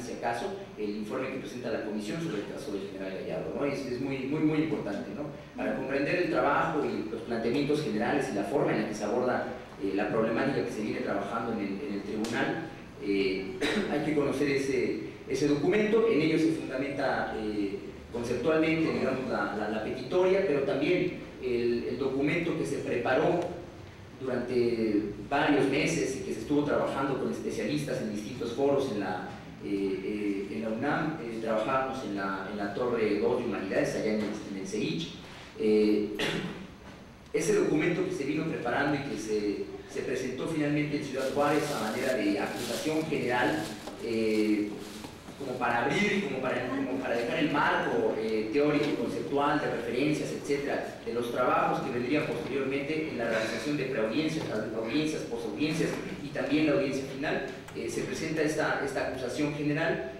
si acaso, el informe que presenta la Comisión sobre el caso del general Gallardo, ¿no? Es muy importante, ¿no? Para comprender el trabajo y los planteamientos generales y la forma en la que se aborda la problemática que se viene trabajando en el tribunal, hay que conocer ese documento. En ello se fundamenta conceptualmente, digamos, la petitoria, pero también el documento que se preparó durante varios meses y que se estuvo trabajando con especialistas en distintos foros en la UNAM. Trabajamos en la Torre 2 de Humanidades, allá en el CEICH. Ese documento que se vino preparando y que se presentó finalmente en Ciudad Juárez a manera de acusación general, como para abrir, como para dejar el marco teórico, conceptual, de referencias, etcétera, de los trabajos que vendrían posteriormente en la realización de preaudiencias, audiencias, posaudiencias y también la audiencia final. Se presenta esta acusación general.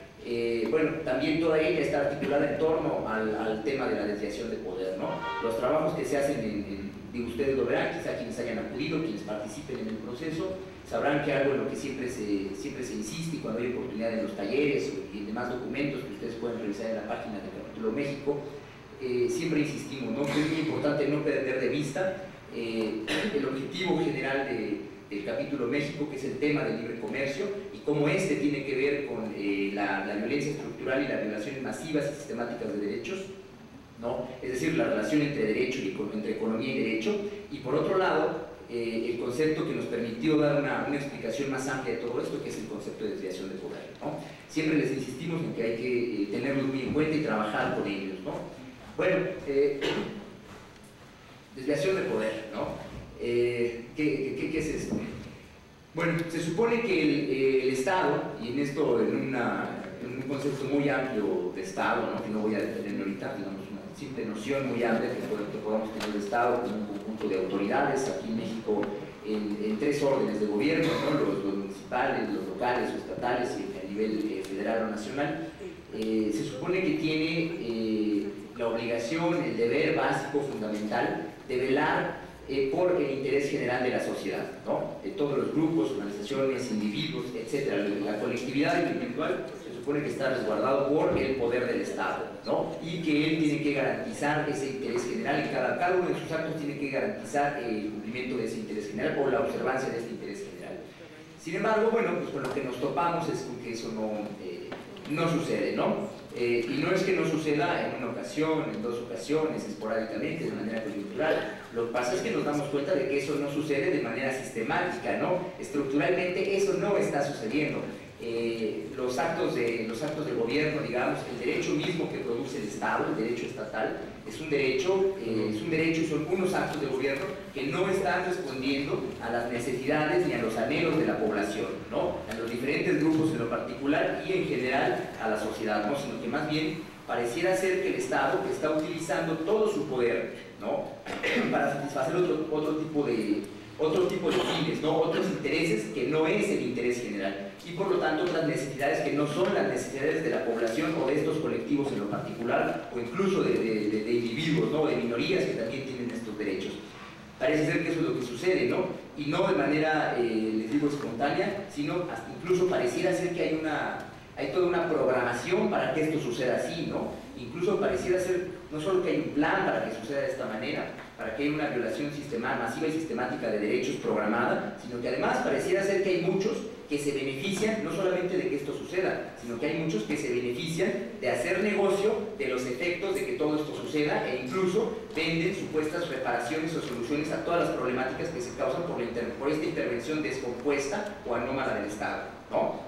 Bueno, también toda ella está articulada en torno al tema de la desviación de poder, ¿no? Los trabajos que se hacen digo, ustedes lo verán, quizá quienes hayan acudido, quienes participen en el proceso, sabrán que algo en lo que siempre se insiste, y cuando hay oportunidad en los talleres y en demás documentos que ustedes pueden revisar en la página del Capítulo México, siempre insistimos, ¿no? Que es muy importante no perder de vista el objetivo general del Capítulo México, que es el tema del libre comercio, y cómo este tiene que ver con la violencia estructural y las violaciones masivas y sistemáticas de derechos, ¿no? Es decir, la relación entre derecho entre economía y derecho, y por otro lado, el concepto que nos permitió dar una explicación más amplia de todo esto, que es el concepto de desviación de poder, ¿no? Siempre les insistimos en que hay que tenerlos muy en cuenta y trabajar con ellos, ¿no? Bueno, desviación de poder, ¿no? ¿Qué es esto? Bueno, se supone que el Estado, y en esto en un concepto muy amplio de Estado, ¿no? Que no voy a detenerme ahorita, digamos una simple noción muy amplia que podamos tener de Estado como un conjunto de autoridades, aquí en México en tres órdenes de gobierno, ¿no? Los municipales, los locales o estatales y a nivel federal o nacional. Se supone que tiene la obligación, el deber básico, fundamental, de velar por el interés general de la sociedad, ¿no? De todos los grupos, organizaciones, individuos, etc. La colectividad individual se supone que está resguardado por el poder del Estado, ¿no? Y que él tiene que garantizar ese interés general, y cada uno de sus actos tiene que garantizar el cumplimiento de ese interés general o la observancia de este interés general. Sin embargo, bueno, pues con lo que nos topamos es con que eso no sucede, ¿no? Y no es que no suceda en una ocasión, en dos ocasiones, esporádicamente, de manera coyuntural. Lo que pasa es que nos damos cuenta de que eso no sucede de manera sistemática, ¿no? Estructuralmente eso no está sucediendo. Los actos de gobierno, digamos, el derecho mismo que produce el Estado, el derecho estatal, es un derecho y son unos actos de gobierno que no están respondiendo a las necesidades ni a los anhelos de la población, ¿no? A los diferentes grupos en lo particular y en general a la sociedad, ¿no? Sino que más bien pareciera ser que el Estado está utilizando todo su poder, ¿no? Para satisfacer otro tipo de fines, ¿no? Otros intereses que no es el interés general, y por lo tanto otras necesidades que no son las necesidades de la población o de estos colectivos en lo particular, o incluso de individuos, ¿no? De minorías que también tienen estos derechos. Parece ser que eso es lo que sucede, ¿no? Y no de manera, les digo, espontánea, sino hasta incluso pareciera ser que hay toda una programación para que esto suceda así, ¿no? Incluso pareciera ser, no solo que hay un plan para que suceda de esta manera, para que haya una violación masiva y sistemática de derechos programada, sino que además pareciera ser que hay muchos que se benefician no solamente de que esto suceda, sino que hay muchos que se benefician de hacer negocio de los efectos de que todo esto suceda, e incluso venden supuestas reparaciones o soluciones a todas las problemáticas que se causan por esta intervención descompuesta o anómala del Estado, ¿no?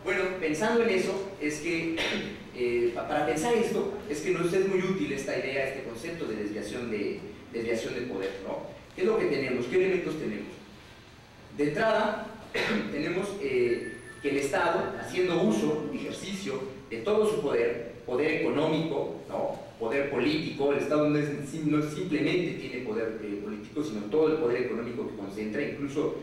Bueno, pensando en eso, es que para pensar esto, es que nos es muy útil esta idea, este concepto de desviación de poder, ¿no? ¿Qué es lo que tenemos? ¿Qué elementos tenemos? De entrada, tenemos que el Estado, haciendo uso, ejercicio de todo su poder económico, ¿no? Poder político. El Estado no simplemente tiene poder político, sino todo el poder económico que concentra, incluso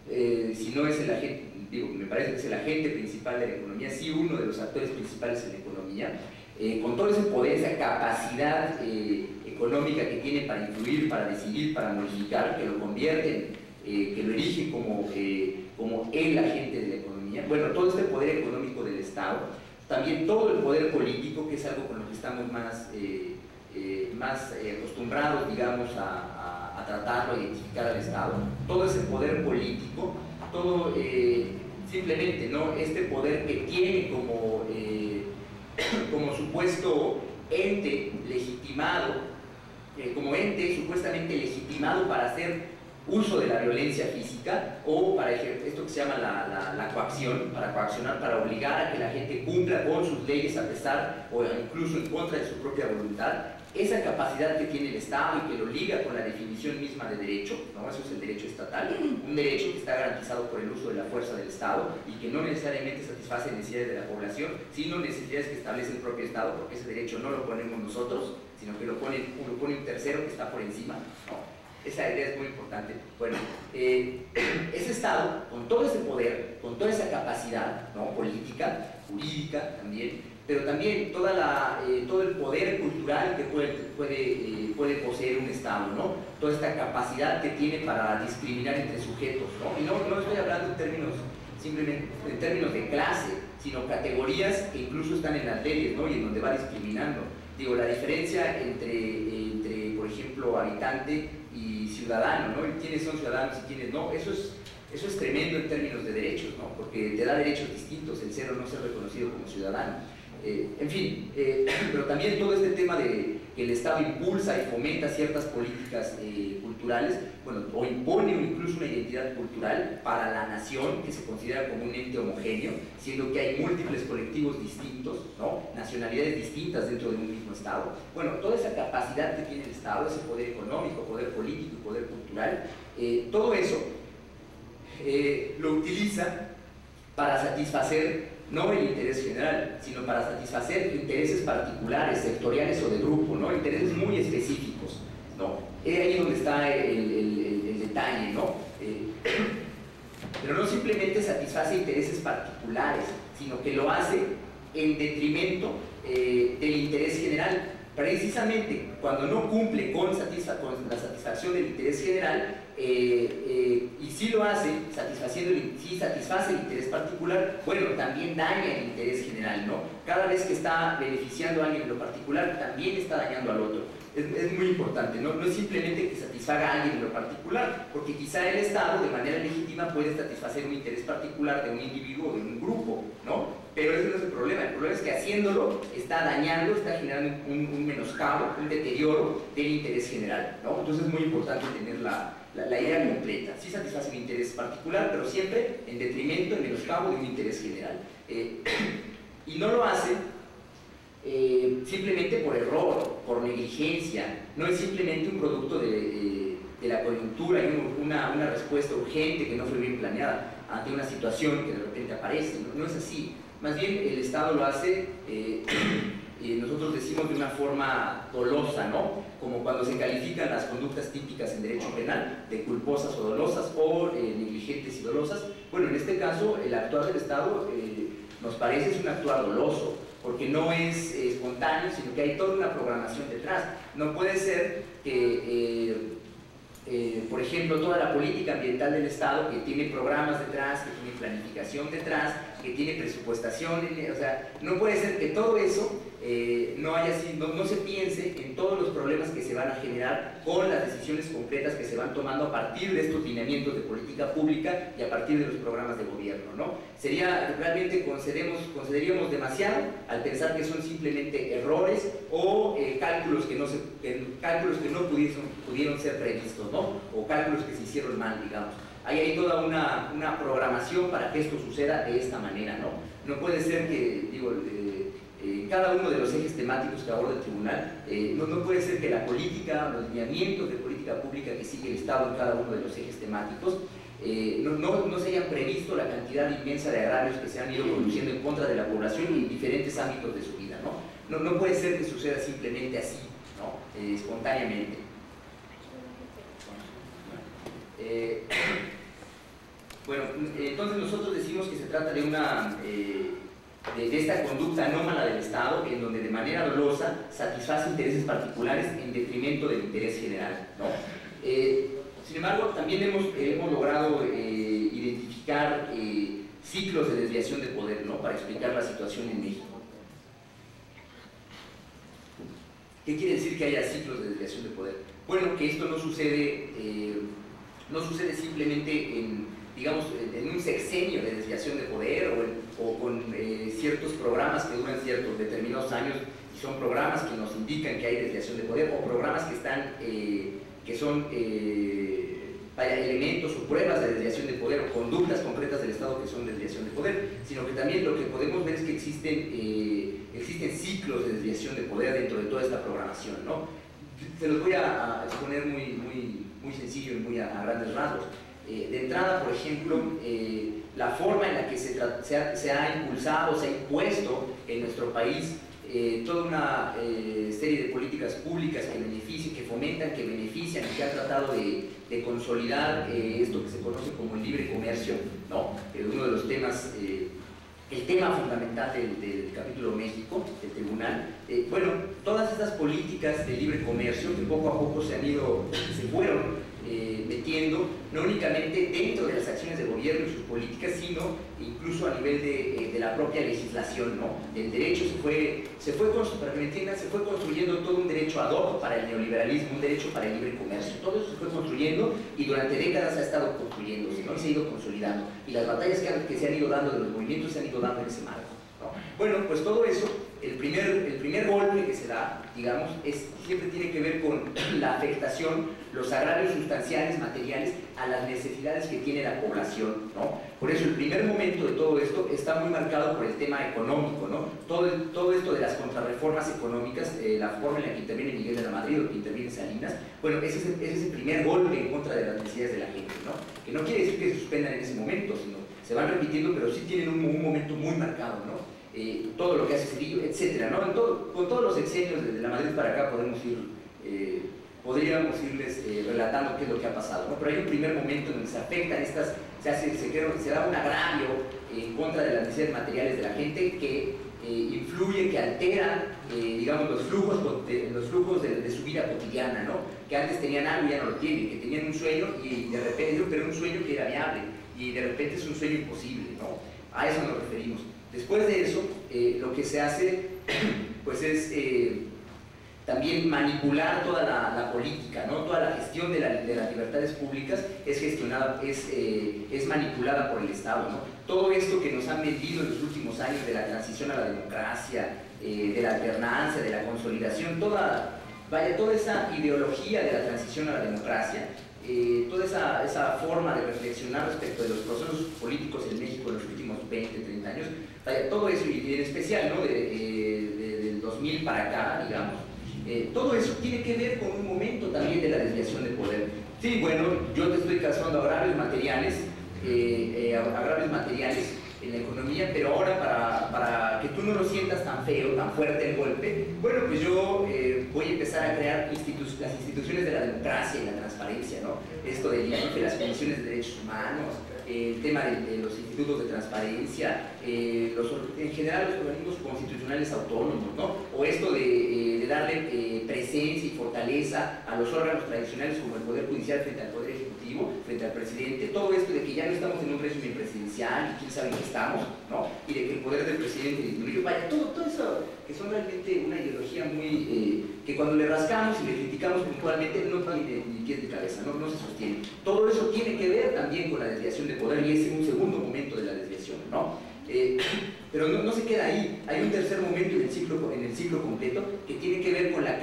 si no es el agente, me parece que es el agente principal de la economía, sí, uno de los actores principales en la economía, con todo ese poder, esa capacidad económica que tiene para influir, para decidir, para modificar, que lo convierte, que lo erige como el agente de la economía. Bueno, todo este poder económico del Estado también todo el poder político, que es algo con lo que estamos más acostumbrados, digamos, a tratarlo, a identificar al Estado, todo ese poder político, todo simplemente, ¿no?, este poder que tiene como supuesto ente legitimado, como ente supuestamente legitimado para hacer uso de la violencia física o para esto que se llama la coacción, para coaccionar, para obligar a que la gente cumpla con sus leyes a pesar o incluso en contra de su propia voluntad. Esa capacidad que tiene el Estado y que lo liga con la definición misma de derecho, ¿no? Eso es el derecho estatal, un derecho que está garantizado por el uso de la fuerza del Estado y que no necesariamente satisface necesidades de la población, sino necesidades que establece el propio Estado, porque ese derecho no lo ponemos nosotros, sino que lo pone un tercero que está por encima, ¿no? Esa idea es muy importante. Bueno, ese Estado, con todo ese poder, con toda esa capacidad, ¿no?, política, jurídica también, pero también todo el poder cultural que puede poseer un Estado, ¿no?, toda esta capacidad que tiene para discriminar entre sujetos, ¿no? Y no estoy hablando simplemente en términos de clase, sino categorías que incluso están en las leyes, ¿no?, y en donde va discriminando. Digo, la diferencia entre por ejemplo, habitante y ciudadano, ¿no?, y quiénes son ciudadanos y quiénes no, eso es tremendo en términos de derechos, ¿no?, porque te da derechos distintos el ser o no ser reconocido como ciudadano. En fin, pero también todo este tema de que el Estado impulsa y fomenta ciertas políticas culturales, bueno, o impone incluso una identidad cultural para la nación que se considera como un ente homogéneo, siendo que hay múltiples colectivos distintos, ¿no?, nacionalidades distintas dentro de un mismo Estado. Bueno, toda esa capacidad que tiene el Estado, ese poder económico, poder político y poder cultural, todo eso lo utiliza para satisfacer no el interés general, sino para satisfacer intereses particulares, sectoriales o de grupo, ¿no?, intereses muy específicos, ¿no? Es ahí donde está el detalle, ¿no? Pero no simplemente satisface intereses particulares, sino que lo hace en detrimento del interés general. Precisamente cuando no cumple con la satisfacción del interés general, y si lo hace, si satisface el interés particular, bueno, también daña el interés general, ¿no? Cada vez que está beneficiando a alguien en lo particular, también está dañando al otro. Es muy importante, ¿no? No es simplemente que satisfaga a alguien en lo particular, porque quizá el Estado de manera legítima puede satisfacer un interés particular de un individuo o de un grupo, ¿no? Pero ese no es el problema es que haciéndolo está dañando, está generando un menoscabo, un deterioro del interés general, ¿no? Entonces es muy importante tener la idea completa. Sí satisface un interés particular, pero siempre en detrimento, en menoscabo de un interés general. Y no lo hace simplemente por error, por negligencia, no es simplemente un producto de la coyuntura y una respuesta urgente que no fue bien planeada ante una situación que de repente aparece, no es así. Más bien el Estado lo hace, nosotros decimos de una forma dolosa, ¿no?, como cuando se califican las conductas típicas en derecho penal, de culposas o dolosas, o negligentes y dolosas. Bueno, en este caso el actuar del Estado nos parece es un actuar doloso, porque no es espontáneo, sino que hay toda una programación detrás. No puede ser que, por ejemplo, toda la política ambiental del Estado, que tiene programas detrás, que tiene planificación detrás, que tiene presupuestación, o sea, no puede ser que todo eso no se piense en todos los problemas que se van a generar con las decisiones concretas que se van tomando a partir de estos lineamientos de política pública y a partir de los programas de gobierno, ¿no? Realmente concederíamos demasiado al pensar que son simplemente errores o cálculos que no pudieron ser previstos, ¿no?, o cálculos que se hicieron mal, digamos. Hay toda una programación para que esto suceda de esta manera, ¿no? No puede ser que, digo, cada uno de los ejes temáticos que aborda el tribunal, no puede ser que la política, los lineamientos de política pública que sigue el Estado en cada uno de los ejes temáticos, no se hayan previsto la cantidad inmensa de agravios que se han ido produciendo en contra de la población y en diferentes ámbitos de su vida, ¿no? No puede ser que suceda simplemente así, ¿no?, espontáneamente. Bueno, entonces nosotros decimos que se trata de de esta conducta anómala del Estado, en donde de manera dolosa satisface intereses particulares en detrimento del interés general, ¿no? Sin embargo, también hemos logrado identificar ciclos de desviación de poder, ¿no?, para explicar la situación en México. ¿Qué quiere decir que haya ciclos de desviación de poder? Bueno, que esto no sucede simplemente digamos, en un sexenio de desviación de poder o con ciertos programas que duran ciertos determinados años y son programas que nos indican que hay desviación de poder o programas que son elementos o pruebas de desviación de poder o conductas concretas del Estado que son de desviación de poder, sino que también lo que podemos ver es que existen ciclos de desviación de poder dentro de toda esta programación, ¿no? Se los voy a exponer muy sencillo y muy a grandes rasgos. De entrada, por ejemplo, la forma en la que se ha impulsado, se ha impuesto en nuestro país toda una serie de políticas públicas que benefician, que fomentan, que benefician y que han tratado de consolidar esto que se conoce como el libre comercio, ¿no? Uno de los temas, el tema fundamental del capítulo México, del tribunal. Bueno, todas estas políticas de libre comercio que poco a poco se fueron metiendo, no únicamente dentro de las acciones de gobierno y sus políticas, sino incluso a nivel de la propia legislación, ¿no? El derecho para que me entiendan, se fue construyendo todo un derecho ad hoc para el neoliberalismo, un derecho para el libre comercio. Todo eso se fue construyendo y durante décadas ha estado construyéndose, ¿no? Y se ha ido consolidando. Y las batallas que se han ido dando de los movimientos se han ido dando en ese marco, ¿no? Bueno, pues todo eso, el primer golpe que se da, digamos, siempre tiene que ver con la afectación, los agravios sustanciales, materiales, a las necesidades que tiene la población, ¿no? Por eso el primer momento de todo esto está muy marcado por el tema económico, ¿no? Todo esto de las contrarreformas económicas, la forma en la que interviene Miguel de la Madrid o que interviene Salinas, bueno, ese es el primer golpe en contra de las necesidades de la gente, ¿no? Que no quiere decir que se suspendan en ese momento, sino se van repitiendo, pero sí tienen un momento muy marcado, ¿no? Todo lo que hace Cedillo, etcétera, ¿no? Con todos los sexenios desde la Madrid para acá podríamos irles relatando qué es lo que ha pasado, ¿no? Pero hay un primer momento en donde se afectan se da un agravio en contra de las necesidades materiales de la gente que influye, que altera, digamos, los flujos de su vida cotidiana, ¿no? Que antes tenían algo y ya no lo tienen, que tenían un sueño y de repente, pero un sueño que era viable y de repente es un sueño imposible, ¿no? A eso nos referimos. Después de eso, lo que se hace, pues es también manipular toda la política, ¿no? Toda la gestión de las libertades públicas es manipulada por el Estado, ¿no? Todo esto que nos han vendido en los últimos años de la transición a la democracia, de la alternancia, de la consolidación, toda esa ideología de la transición a la democracia, toda esa forma de reflexionar respecto de los procesos políticos en México en los últimos 20, 30 años, todo eso, y en especial, ¿no? Del 2000 para acá, digamos, todo eso tiene que ver con un momento también de la desviación de poder. Sí, bueno, yo te estoy causando agravios materiales en la economía, pero ahora para que tú no lo sientas tan feo, tan fuerte el golpe, bueno, pues yo voy a empezar a crear las instituciones de la democracia y la transparencia, ¿no? Esto del INAIFE, de las comisiones de derechos humanos, el tema de los institutos de transparencia, en general los organismos constitucionales autónomos, ¿no? O esto de darle presencia y fortaleza a los órganos tradicionales como el Poder Judicial frente al Poder Ejecutivo, frente al presidente, todo esto de que ya no estamos en un régimen presidencial y quién sabe en qué estamos, ¿no? Y de que el poder del presidente disminuye, vaya, todo eso que son realmente una ideología muy, que cuando le rascamos y le criticamos puntualmente no tiene ni pies de cabeza, no se sostiene. Todo eso tiene que ver también con la desviación de poder y es un segundo momento de la desviación, ¿no? Pero no se queda ahí, hay un tercer momento en el ciclo completo que tiene que ver con la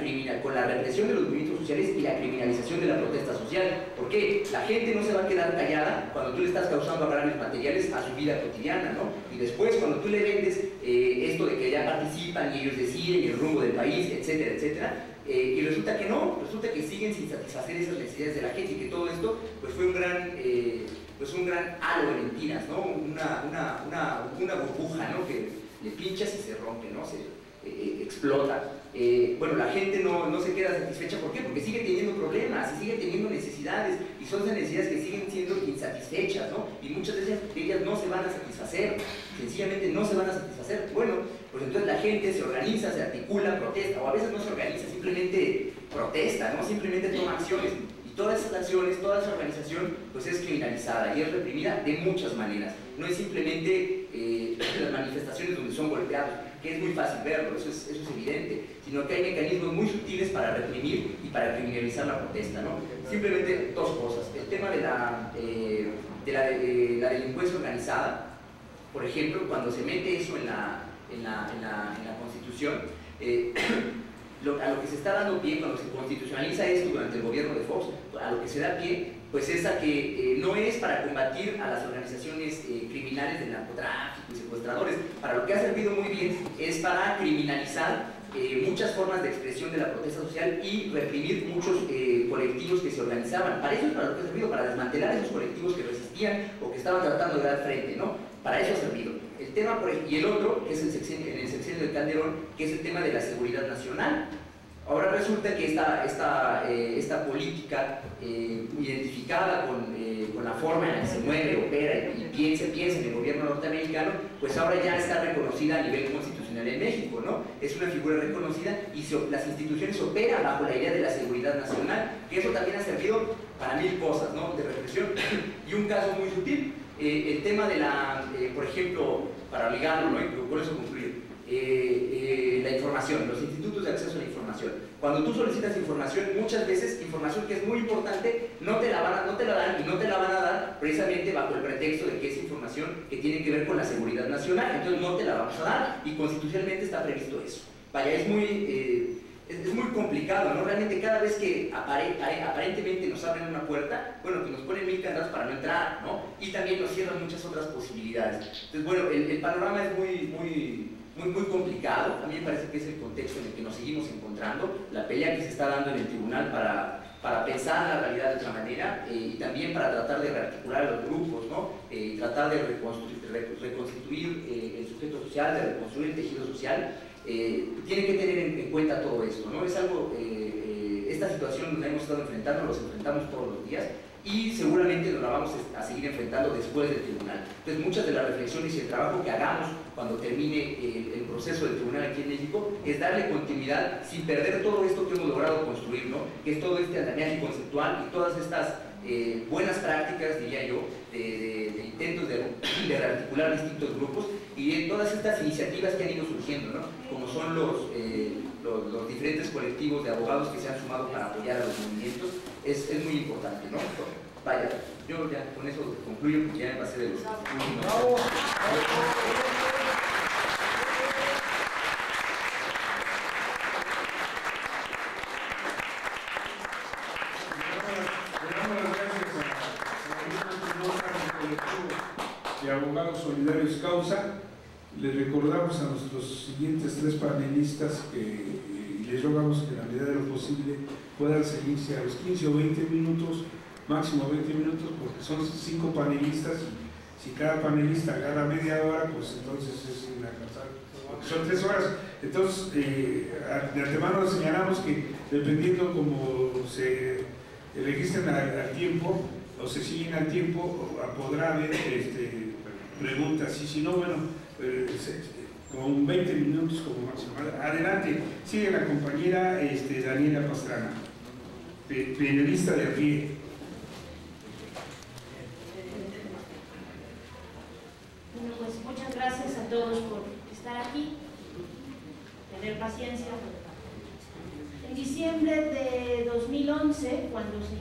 represión de los movimientos sociales y la criminalización de la protesta social. ¿Por qué? La gente no se va a quedar callada cuando tú le estás causando agravios materiales a su vida cotidiana, ¿no? Y después cuando tú le vendes esto de que ya participan y ellos deciden el rumbo del país, etcétera, etcétera, y resulta que no, resulta que siguen sin satisfacer esas necesidades de la gente y que todo esto pues fue un gran halo de mentiras, ¿no? Una burbuja, ¿no? Que le pinchas y se rompe, ¿no? Se explota. Bueno, la gente no se queda satisfecha, ¿por qué? Porque sigue teniendo problemas y sigue teniendo necesidades y son esas necesidades que siguen siendo insatisfechas, ¿no? Y muchas de ellas no se van a satisfacer, sencillamente no se van a satisfacer. Bueno, pues entonces la gente se organiza, se articula, protesta, o a veces no se organiza, simplemente protesta, ¿no? Simplemente toma acciones. Todas esas acciones, toda esa organización, pues es criminalizada y es reprimida de muchas maneras. No es simplemente las manifestaciones donde son golpeados, que es muy fácil verlo, eso es evidente, sino que hay mecanismos muy sutiles para reprimir y para criminalizar la protesta, ¿no? Simplemente dos cosas. El tema de la delincuencia organizada, por ejemplo, cuando se mete eso en la Constitución, a lo que se está dando pie cuando se constitucionaliza esto durante el gobierno de Fox, a lo que se da pie, pues es a que no es para combatir a las organizaciones criminales del narcotráfico y secuestradores. Para lo que ha servido muy bien es para criminalizar muchas formas de expresión de la protesta social y reprimir muchos colectivos que se organizaban. Para eso es para lo que ha servido, para desmantelar esos colectivos que resistían o que estaban tratando de dar frente, ¿no? Para eso ha servido. El tema, y el otro, que es en el sexenio de Calderón, que es el tema de la seguridad nacional. Ahora resulta que esta política identificada con la forma en la que se mueve, opera y piensa en el gobierno norteamericano, pues ahora ya está reconocida a nivel constitucional en México, ¿no? Es una figura reconocida y las instituciones operan bajo la idea de la seguridad nacional, que eso también ha servido para mil cosas, ¿no? De represión. Y un caso muy sutil, el tema de por ejemplo, para ligarlo, ¿no? Y con eso concluir, la información, los institutos de acceso a la información. Cuando tú solicitas información, muchas veces información que es muy importante no te la dan y no te la van a dar precisamente bajo el pretexto de que es información que tiene que ver con la seguridad nacional, entonces no te la vamos a dar y constitucionalmente está previsto eso. Vaya, es muy complicado, ¿no? Realmente cada vez que aparentemente nos abren una puerta, bueno, que nos ponen 1000 candados para no entrar, ¿no? Y también nos cierran muchas otras posibilidades. Entonces, bueno, el panorama es muy complicado. A mí me parece que es el contexto en el que nos seguimos encontrando, la pelea que se está dando en el tribunal para pensar la realidad de otra manera y también para tratar de rearticular a los grupos, ¿no? Tratar de reconstituir el sujeto social, de reconstruir el tejido social. Tiene que tener en cuenta todo esto, ¿no? Es algo, esta situación nos la hemos estado enfrentando, los enfrentamos todos los días y seguramente nos la vamos a seguir enfrentando después del tribunal. Entonces muchas de las reflexiones y el trabajo que hagamos cuando termine el proceso del tribunal aquí en México es darle continuidad sin perder todo esto que hemos logrado construir, ¿no? Que es todo este andamiaje conceptual y todas estas buenas prácticas, diría yo, de intentos de rearticular distintos grupos y de todas estas iniciativas que han ido surgiendo, ¿no? Como son los diferentes colectivos de abogados que se han sumado para apoyar a los movimientos, es muy importante, ¿no? Vaya, yo ya con eso concluyo porque ya me pasé de los últimos. De Abogados Solidarios Causa. Les recordamos a nuestros siguientes 3 panelistas y les rogamos que en la medida de lo posible puedan seguirse a los 15 o 20 minutos, máximo 20 minutos, porque son 5 panelistas y si cada panelista agarra media hora, pues entonces es inalcanzable. Son 3 horas. Entonces, de antemano señalamos que dependiendo como se registren al tiempo o se siguen al tiempo, podrá haber preguntas y si no, bueno, con 20 minutos como máximo. Adelante, sigue la compañera Daniela Pastrana, periodista de a pie. Bueno, pues muchas gracias a todos por estar aquí, tener paciencia. En diciembre de 2011, cuando se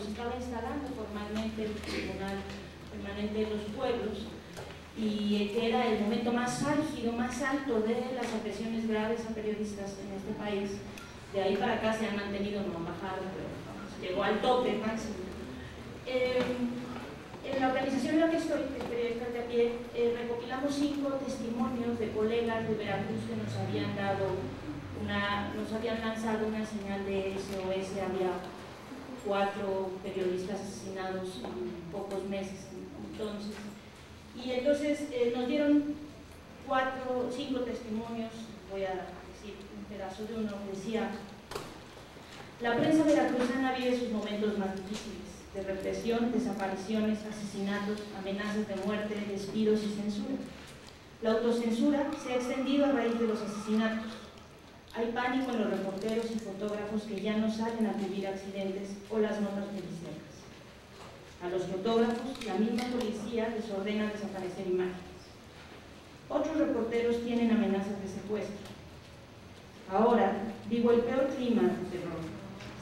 estaba instalando formalmente el Tribunal Permanente de los Pueblos, y que era el momento más álgido, más alto de las agresiones graves a periodistas en este país. De ahí para acá se han mantenido, no han bajado, pero vamos, llegó al tope máximo. En la organización en la que estoy, Periodistas de a Pie, recopilamos 5 testimonios de colegas de Veracruz que nos habían lanzado una señal de SOS. Había 4 periodistas asesinados en pocos meses entonces. Y entonces nos dieron 5 testimonios. Voy a decir un pedazo de uno. Decía: la prensa veracruzana vive sus momentos más difíciles, de represión, desapariciones, asesinatos, amenazas de muerte, despidos y censura. La autocensura se ha extendido a raíz de los asesinatos. Hay pánico en los reporteros y fotógrafos que ya no salen a cubrir accidentes o las notas policíacas. A los fotógrafos, la misma policía les ordena desaparecer imágenes. Otros reporteros tienen amenazas de secuestro. Ahora vivo el peor clima de terror.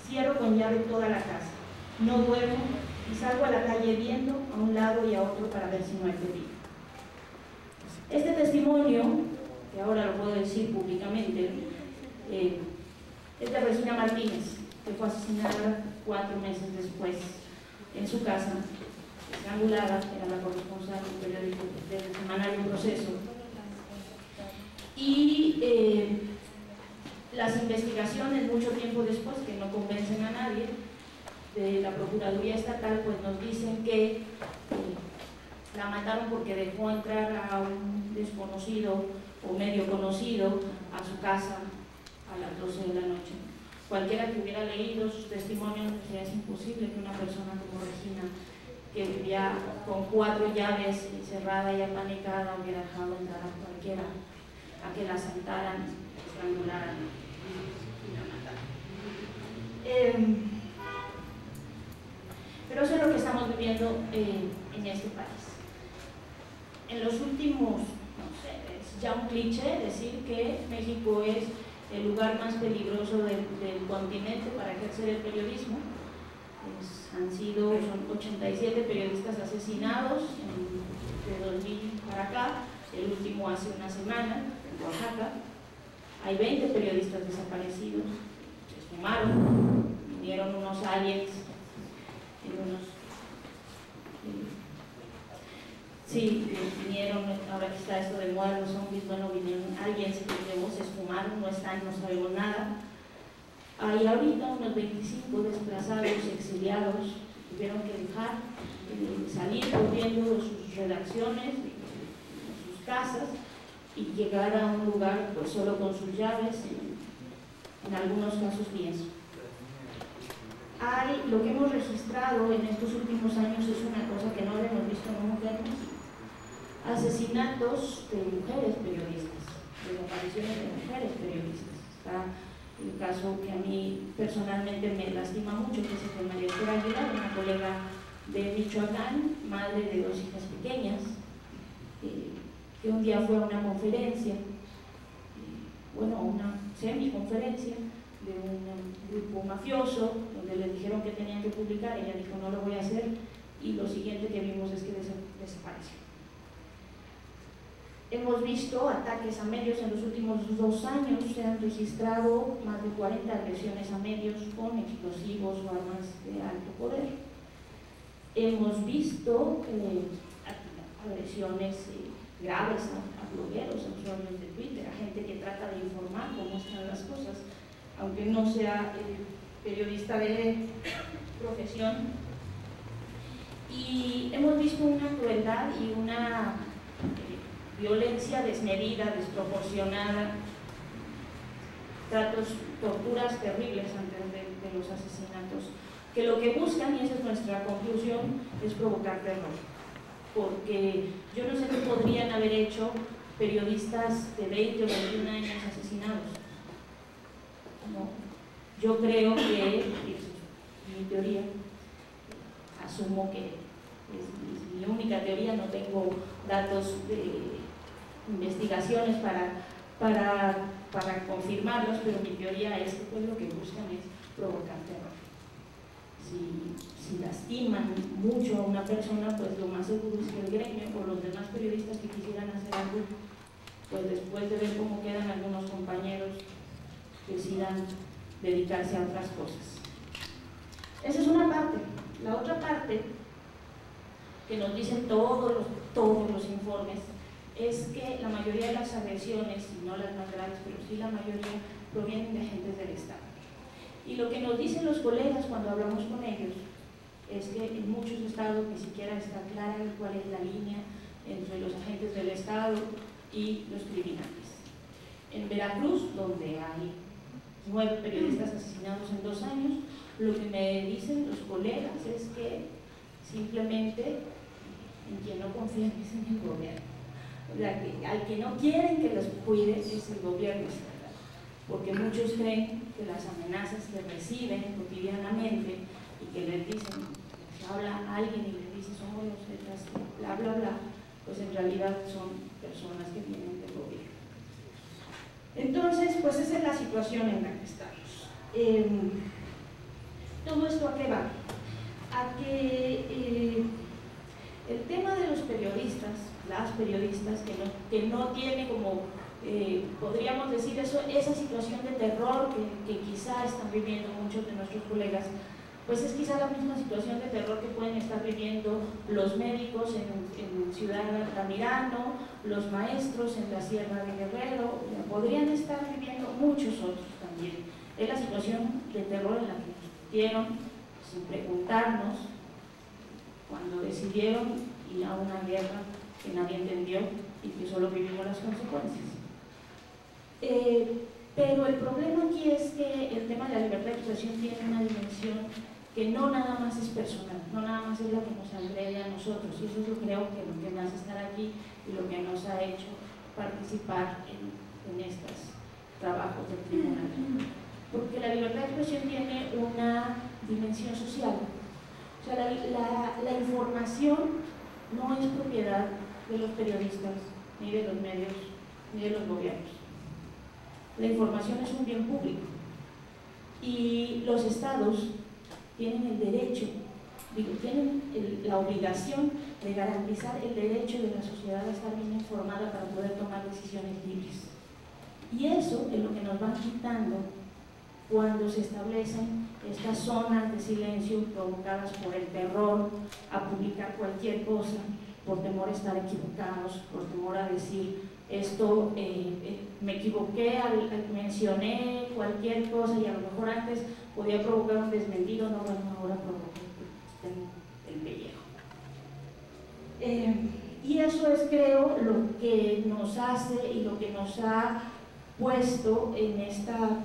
Cierro con llave toda la casa. No duermo y salgo a la calle viendo a un lado y a otro para ver si no hay peligro. Este testimonio, que ahora lo puedo decir públicamente, es de Regina Martínez, que fue asesinada 4 meses después en su casa, estrangulada. Era la corresponsal del periódico del semanario Proceso. Y las investigaciones, mucho tiempo después, que no convencen a nadie, de la Procuraduría Estatal, pues nos dicen que la mataron porque dejó entrar a un desconocido o medio conocido a su casa a las 12 de la noche. Cualquiera que hubiera leído sus testimonios decía: es imposible que una persona como Regina, que vivía con 4 llaves, encerrada y apanicada, hubiera dejado entrar a cualquiera a que la asaltaran, estrangularan y la mataran. Pero eso es lo que estamos viviendo en este país. En los últimos, no sé, es ya un cliché decir que México es el lugar más peligroso del continente para ejercer el periodismo. Son 87 periodistas asesinados de 2000 para acá, el último hace una semana en Oaxaca. Hay 20 periodistas desaparecidos, se esfumaron, vinieron unos aliens, vinieron, ahora que está esto de moda, los zombies, bueno, vinieron aliens que se esfumaron, no están, no sabemos nada. Hay ahorita unos 25 desplazados, exiliados, que tuvieron que dejar, salir corriendo de sus redacciones, de sus casas, y llegar a un lugar pues solo con sus llaves, en algunos casos lienzo. Lo que hemos registrado en estos últimos años es una cosa que no habíamos visto nunca en México: asesinatos de mujeres periodistas, desapariciones de mujeres periodistas. Está el caso que a mí personalmente me lastima mucho, que es el de María Esther Aguilar, una colega de Michoacán, madre de 2 hijas pequeñas, que un día fue a una conferencia, una semiconferencia de un grupo mafioso, donde le dijeron que tenían que publicar. Ella dijo: no lo voy a hacer, y lo siguiente que vimos es que desapareció. Hemos visto ataques a medios en los últimos 2 años. Se han registrado más de 40 agresiones a medios con explosivos o armas de alto poder. Hemos visto agresiones graves a blogueros, a usuarios de Twitter, a gente que trata de informar cómo están las cosas, aunque no sea periodista de profesión. Y hemos visto una crueldad y una violencia desmedida, desproporcionada, torturas terribles antes de los asesinatos, que lo que buscan, y esa es nuestra conclusión, es provocar terror. Porque yo no sé qué podrían haber hecho periodistas de 20 o 21 años asesinados. No. Yo creo que, es mi teoría, asumo que es mi única teoría, no tengo datos de investigaciones para confirmarlos, pero mi teoría es que pues lo que buscan es provocar terror. Si lastiman mucho a una persona, pues lo más seguro es que el gremio o los demás periodistas que quisieran hacer algo, pues después de ver cómo quedan algunos compañeros, decidan dedicarse a otras cosas. Esa es una parte. La otra parte, que nos dicen todos los informes, es que la mayoría de las agresiones, y no las más graves, pero sí la mayoría, provienen de agentes del Estado. Y lo que nos dicen los colegas cuando hablamos con ellos es que en muchos estados ni siquiera está clara cuál es la línea entre los agentes del Estado y los criminales. En Veracruz, donde hay 9 periodistas asesinados en 2 años, lo que me dicen los colegas es que simplemente en quien no confían es en el gobierno. O sea, que al que no quieren que los cuide es el gobierno estatal, porque muchos creen que las amenazas que reciben cotidianamente y que les dicen, si habla a alguien y les dice somos los detrás, bla bla bla, pues en realidad son personas que vienen del gobierno. Entonces, pues esa es la situación en la que estamos. ¿Todo esto a qué va? A que el tema de los periodistas, las periodistas, que no tiene como, podríamos decir, esa situación de terror que quizá están viviendo muchos de nuestros colegas, pues es quizá la misma situación de terror que pueden estar viviendo los médicos en Ciudad Altamirano, los maestros en la Sierra de Guerrero, podrían estar viviendo muchos otros también. Es la situación de terror en la que nos metieron sin preguntarnos cuando decidieron ir a una guerra que nadie entendió y que solo vivimos las consecuencias. Pero el problema aquí es que el tema de la libertad de expresión tiene una dimensión que no nada más es personal, no nada más es la que nos agrede a nosotros, y eso es creo que lo que me hace estar aquí y lo que nos ha hecho participar en estos trabajos del tribunal. Porque la libertad de expresión tiene una dimensión social. O sea, la información no es propiedad de los periodistas, ni de los medios, ni de los gobiernos. La información es un bien público. Y los estados tienen el derecho, tienen la obligación de garantizar el derecho de la sociedad a estar bien informada para poder tomar decisiones libres. Y eso es lo que nos van quitando cuando se establecen estas zonas de silencio provocadas por el terror a publicar cualquier cosa, por temor a estar equivocados, por temor a decir esto, me equivoqué, mencioné cualquier cosa y a lo mejor antes podía provocar un desmentido, no, bueno, ahora provoca el pellejo. Y eso es, creo, lo que nos hace y lo que nos ha puesto en esta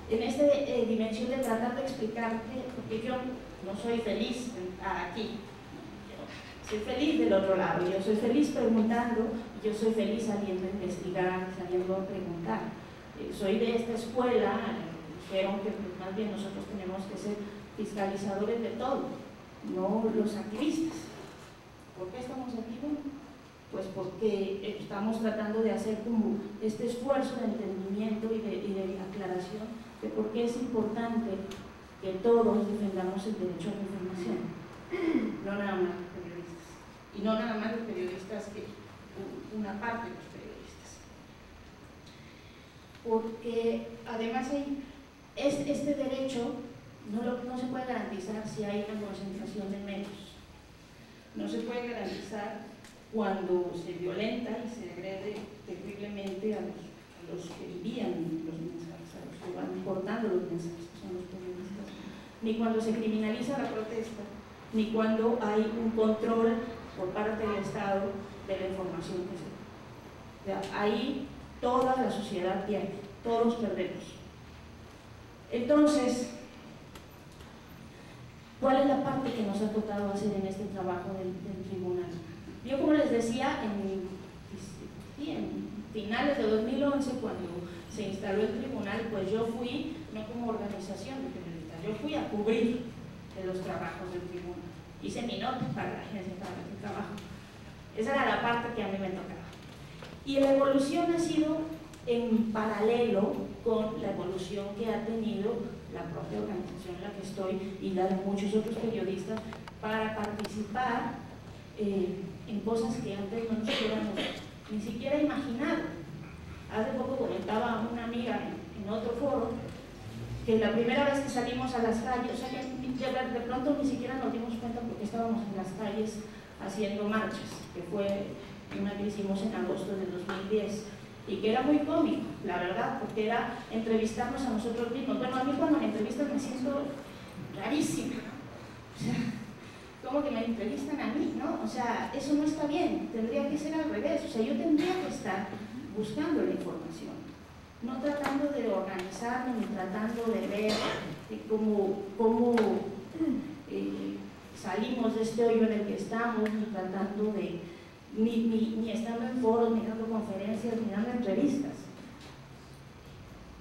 dimensión de tratar de explicarte, porque yo no soy feliz aquí, soy feliz del otro lado, yo soy feliz preguntando, yo soy feliz saliendo a investigar, saliendo a preguntar. Soy de esta escuela, dijeron que pues, más bien nosotros tenemos que ser fiscalizadores de todo, no los activistas. ¿Por qué estamos aquí? Bueno, pues porque estamos tratando de hacer como este esfuerzo de entendimiento y de aclaración de por qué es importante que todos defendamos el derecho a la información, no nada más los periodistas, y no nada más los periodistas que una parte de los periodistas, porque además este derecho no se puede garantizar si hay una concentración de medios, no se puede garantizar cuando se violenta y se agrede terriblemente a los que envían los mensajes, a los que van portando los mensajes, que son los periodistas, ni cuando se criminaliza la protesta, ni cuando hay un control por parte del Estado de la información que se da. O sea, ahí toda la sociedad pierde, todos perdemos. Entonces, ¿cuál es la parte que nos ha tocado hacer en este trabajo del tribunal? Yo, como les decía, en finales de 2011, cuando se instaló el tribunal, pues yo fui, no como organización de periodistas, yo fui a cubrir los trabajos del tribunal. Hice mi nota para la agencia para el trabajo. Esa era la parte que a mí me tocaba. Y la evolución ha sido en paralelo con la evolución que ha tenido la propia organización en la que estoy y la de muchos otros periodistas para participar en cosas que antes no nos hubiéramos ni siquiera imaginado. Hace poco comentaba a una amiga en otro foro que la primera vez que salimos a las calles, o sea, de pronto ni siquiera nos dimos cuenta porque estábamos en las calles haciendo marchas, que fue una que hicimos en agosto de 2010 y que era muy cómico, la verdad, porque era entrevistarnos a nosotros mismos. Bueno, a mí cuando me entrevistan me siento rarísima, ¿no? O sea, ¿cómo que me entrevistan a mí? ¿No? O sea, eso no está bien, tendría que ser al revés. O sea, yo tendría que estar buscando la información, no tratando de organizarme ni tratando de ver cómo salimos de este hoyo en el que estamos, ni tratando de, ni estando en foros, ni dando conferencias, ni dando entrevistas.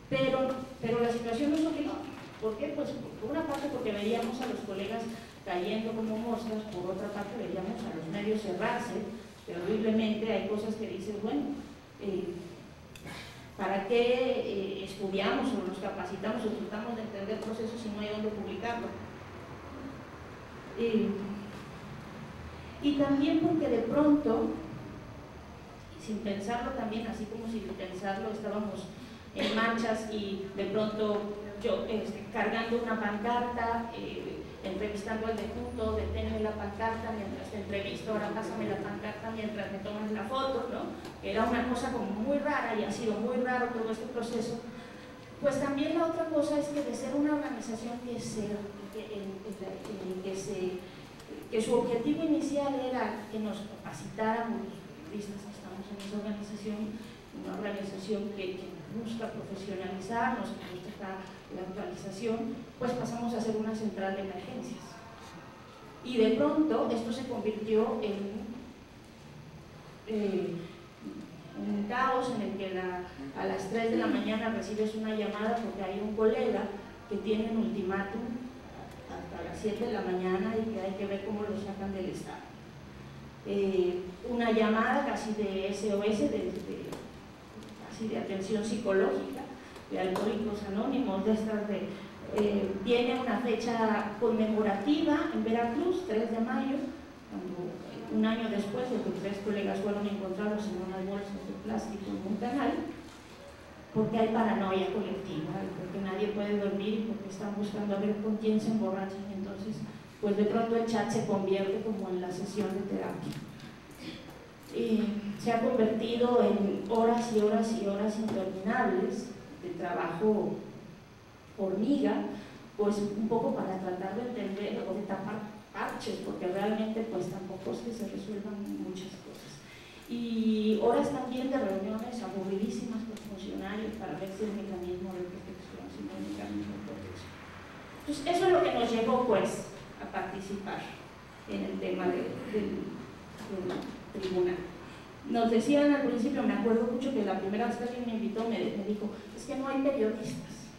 Pero la situación nos obligó. ¿Por qué? Pues por una parte porque veíamos a los colegas cayendo como moscas, por otra parte veíamos a los medios cerrarse, terriblemente. Hay cosas que dices, bueno, ¿para qué estudiamos o nos capacitamos o tratamos de entender procesos si no hay dónde publicarlo? Y también porque de pronto, sin pensarlo también, así como sin pensarlo, estábamos en marchas y de pronto yo cargando una pancarta, entrevistando al defunto, deténme la pancarta mientras te entrevisto, ahora pásame la pancarta mientras me tomas la foto, ¿no? Era una cosa como muy rara y ha sido muy raro todo este proceso. Pues también la otra cosa es que de ser una organización que su objetivo inicial era que nos capacitáramos los periodistas que estamos en esa organización, una organización que busca profesionalizarnos, que busca la actualización, pues pasamos a ser una central de emergencias. Y de pronto esto se convirtió en un caos en el que a las 3 de la mañana recibes una llamada porque hay un colega que tiene un ultimátum hasta las 7 de la mañana y que hay que ver cómo lo sacan del estado. Una llamada casi de SOS, casi de atención psicológica, de Alcohólicos Anónimos, de estas viene una fecha conmemorativa en Veracruz, 3 de mayo, un año después de que 3 colegas fueron encontrados en unas bolsas de plástico en un canal, porque hay paranoia colectiva, porque nadie puede dormir y porque están buscando a ver con quién se emborrachan. Entonces, pues de pronto el chat se convierte como en la sesión de terapia. Se ha convertido en horas y horas y horas interminables de trabajo hormiga, pues un poco para tratar de entender o de tapar parches, porque realmente pues tampoco es que se resuelvan muchas cosas. Y horas también de reuniones aburridísimas con funcionarios para ver si el mecanismo de protección, si no el mecanismo de protección. Entonces eso es lo que nos llevó pues a participar en el tema del tribunal. Nos decían al principio, me acuerdo mucho que la primera vez que alguien me invitó me dijo, es que no hay periodistas,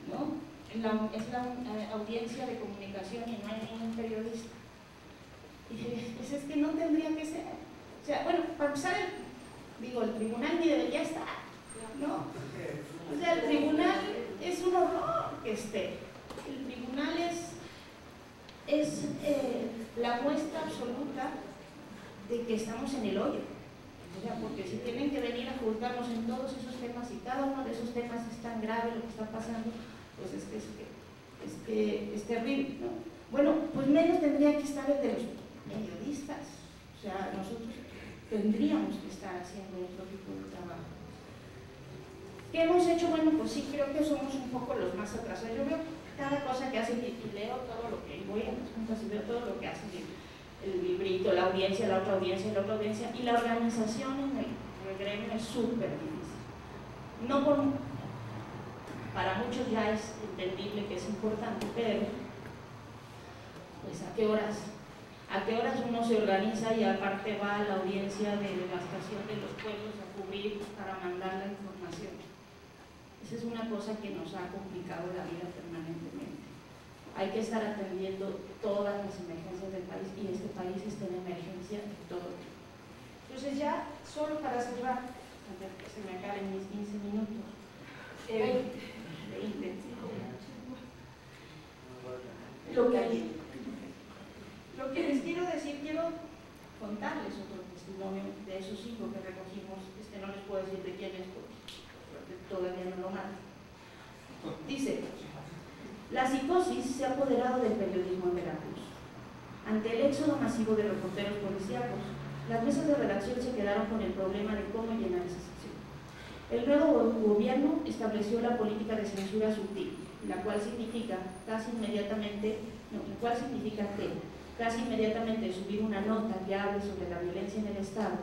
¿no? Es la audiencia de comunicación y no hay ningún periodista. Y dije, pues es que no tendría que ser. O sea, bueno, para empezar, el tribunal ni debería estar, ¿no? O sea, el tribunal es un horror que esté. El tribunal es la muestra absoluta de que estamos en el hoyo. O sea, porque si tienen que venir a juzgarnos en todos esos temas y cada uno de esos temas es tan grave lo que está pasando, pues es terrible, ¿no? Bueno, pues menos tendría que estar el de los periodistas. O sea, nosotros tendríamos que estar haciendo otro tipo de trabajo. ¿Qué hemos hecho? Bueno, pues sí, creo que somos un poco los más atrasados. Yo veo cada cosa que hacen y leo todo lo que voy a las juntas y veo todo lo que hacen, el librito, la audiencia, la otra audiencia, la otra audiencia, y la organización en el gremio es súper difícil. No para muchos ya es entendible que es importante, pero pues a qué horas uno se organiza y aparte va a la audiencia de devastación de los pueblos a cubrir para mandar la información. Esa es una cosa que nos ha complicado la vida permanentemente. Hay que estar atendiendo todas las emergencias del país y este país está en emergencia de todo. Entonces ya, solo para cerrar, antes que se me acaben mis 15 minutos, 20. Lo que les quiero decir, quiero contarles otro testimonio de esos 5 que recogimos. No les puedo decir de quién es porque todavía no lo mando. Dice: la psicosis se ha apoderado del periodismo en Veracruz. Ante el éxodo masivo de reporteros policíacos, las mesas de redacción se quedaron con el problema de cómo llenar esa sección. El nuevo gobierno estableció la política de censura sutil, la cual significa casi inmediatamente subir una nota que hable sobre la violencia en el Estado.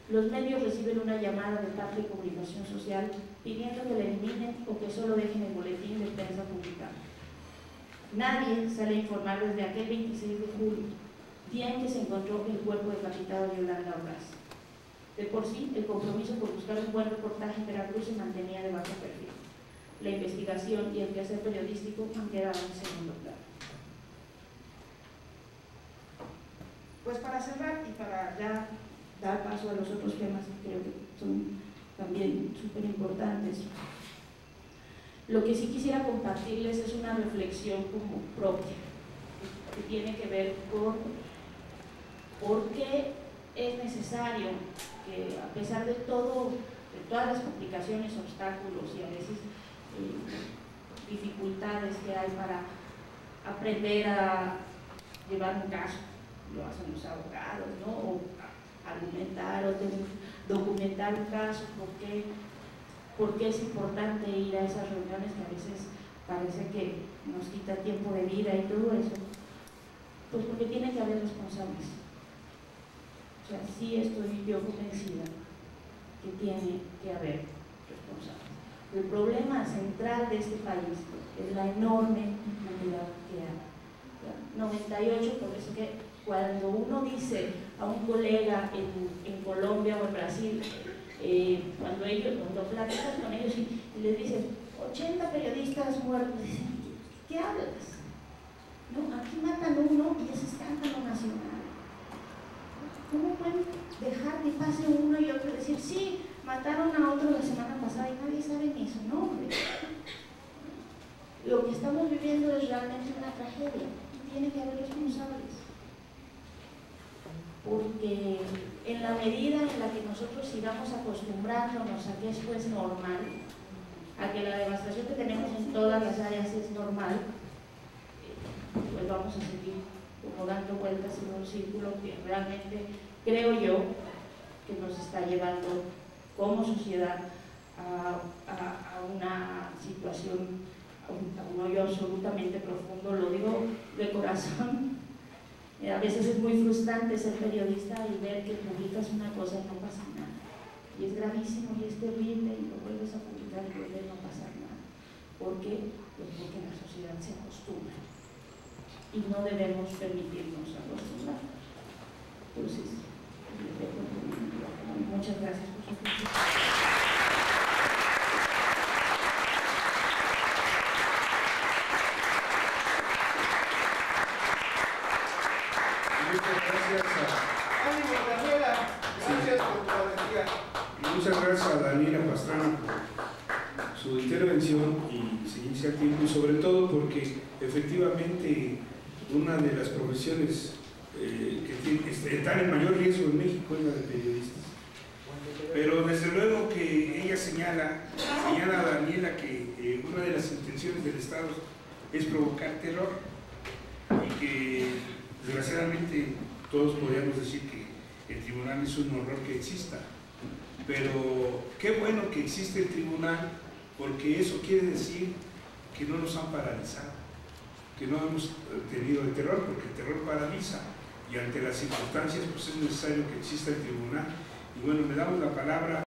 Los medios reciben una llamada de parte de comunicación social pidiendo que la eliminen o que solo dejen el boletín de prensa publicado. Nadie sale a informar desde aquel 26 de julio, día en que se encontró el cuerpo decapitado de Yolanda Ordaz. De por sí, el compromiso por buscar un buen reportaje en Veracruz se mantenía de bajo perfil. La investigación y el quehacer periodístico han quedado en segundo plano. Pues pues para cerrar y para ya dar paso a los otros temas que creo que son también súper importantes, lo que sí quisiera compartirles es una reflexión como propia, que tiene que ver con por qué es necesario que, a pesar de todo, de todas las complicaciones, obstáculos y a veces dificultades que hay para aprender a llevar un caso, lo hacen los abogados, ¿no? O argumentar o documentar un caso, por qué es importante ir a esas reuniones que a veces parece que nos quita tiempo de vida y todo eso. Pues porque tiene que haber responsables. O sea, sí estoy yo convencida que tiene que haber responsables. El problema central de este país es la enorme impunidad que hay. 98, por eso que cuando uno dice a un colega en Colombia o en Brasil, cuando platicas con ellos y les dicen 80 periodistas muertos, dicen, ¿qué hablas? No, aquí matan uno y es escándalo nacional. ¿Cómo pueden dejar que pase uno y otro y decir, sí, mataron a otro la semana pasada y nadie sabe ni su nombre? Lo que estamos viviendo es realmente una tragedia y tiene que haber responsables. Porque en la medida en la que nosotros sigamos acostumbrándonos a que esto es normal, a que la devastación que tenemos en todas las áreas es normal, pues vamos a seguir como dando vueltas en un círculo que realmente creo yo que nos está llevando como sociedad a una situación, a un hoyo absolutamente profundo. Lo digo de corazón. A veces es muy frustrante ser periodista y ver que publicas una cosa y no pasa nada. Y es gravísimo y es terrible y lo vuelves a publicar y vuelve a no pasar nada. ¿Por qué? Pues porque la sociedad se acostumbra y no debemos permitirnos acostumbrar. Entonces, muchas gracias por su atención. Muchas gracias a Daniela Pastrana por su intervención y seguirse a tiempo, y sobre todo porque efectivamente una de las profesiones que están en mayor riesgo en México es la de periodistas. Pero desde luego que ella señala a Daniela que una de las intenciones del Estado es provocar terror y que desgraciadamente todos podríamos decir que el tribunal es un horror que exista. Pero qué bueno que existe el tribunal, porque eso quiere decir que no nos han paralizado, que no hemos tenido el terror, porque el terror paraliza, y ante las circunstancias pues es necesario que exista el tribunal. Y bueno, le damos la palabra